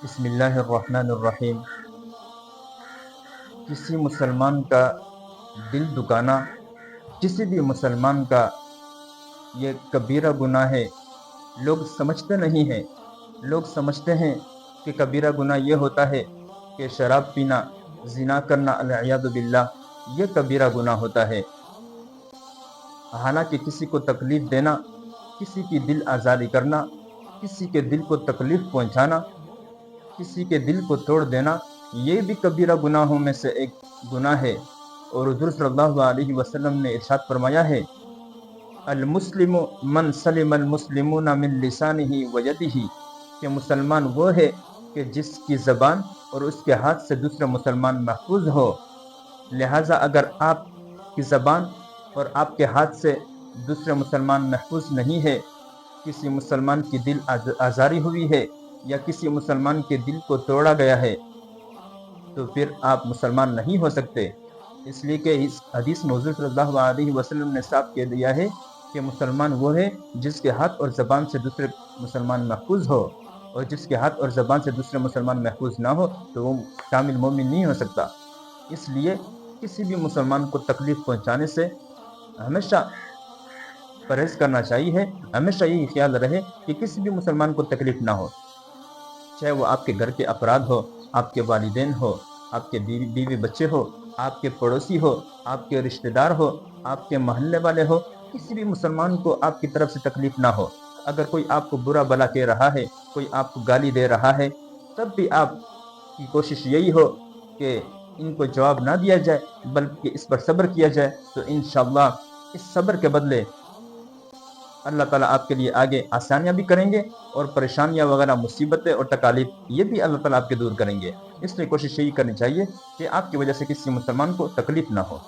بسم اللہ الرحمن الرحیم۔ کسی مسلمان کا دل دکانا، کسی بھی مسلمان کا یہ کبیرہ گناہ ہے۔ لوگ سمجھتے نہیں ہیں، لوگ سمجھتے ہیں کہ کبیرہ گناہ یہ ہوتا ہے کہ شراب پینا، زنا کرنا، العیاذ باللہ، یہ کبیرہ گناہ ہوتا ہے۔ حالانکہ کسی کو تکلیف دینا، کسی کی دل آزاری کرنا، کسی کے دل کو تکلیف پہنچانا، کسی کے دل کو توڑ دینا، یہ بھی کبیرہ گناہوں میں سے ایک گناہ ہے۔ اور حضور صلی اللہ علیہ وسلم نے ارشاد فرمایا ہے، المسلم من سلم المسلمون من لسانہ و یدہ، کہ مسلمان وہ ہے کہ جس کی زبان اور اس کے ہاتھ سے دوسرے مسلمان محفوظ ہو۔ لہٰذا اگر آپ کی زبان اور آپ کے ہاتھ سے دوسرے مسلمان محفوظ نہیں ہے، کسی مسلمان کی دل آزاری ہوئی ہے یا کسی مسلمان کے دل کو توڑا گیا ہے، تو پھر آپ مسلمان نہیں ہو سکتے۔ اس لیے کہ اس حدیث میں حضور صلی اللہ علیہ وسلم نے صاف کہہ دیا ہے کہ مسلمان وہ ہے جس کے ہاتھ اور زبان سے دوسرے مسلمان محفوظ ہو، اور جس کے ہاتھ اور زبان سے دوسرے مسلمان محفوظ نہ ہو تو وہ کامل مومن نہیں ہو سکتا۔ اس لیے کسی بھی مسلمان کو تکلیف پہنچانے سے ہمیشہ پرہیز کرنا چاہیے، ہمیشہ یہی خیال رہے کہ کسی بھی مسلمان کو تکلیف نہ ہو، چاہے وہ آپ کے گھر کے افراد ہو، آپ کے والدین ہو، آپ کے بیوی بچے ہو، آپ کے پڑوسی ہو، آپ کے رشتہ دار ہو، آپ کے محلے والے ہو، کسی بھی مسلمان کو آپ کی طرف سے تکلیف نہ ہو۔ اگر کوئی آپ کو برا بھلا کہہ رہا ہے، کوئی آپ کو گالی دے رہا ہے، تب بھی آپ کی کوشش یہی ہو کہ ان کو جواب نہ دیا جائے بلکہ اس پر صبر کیا جائے، تو انشاءاللہ اس صبر کے بدلے اللہ تعالیٰ آپ کے لیے آگے آسانیاں بھی کریں گے، اور پریشانیاں وغیرہ، مصیبتیں اور تکالیف، یہ بھی اللہ تعالیٰ آپ کے دور کریں گے۔ اس لیے کوشش یہی کرنی چاہیے کہ آپ کی وجہ سے کسی مسلمان کو تکلیف نہ ہو۔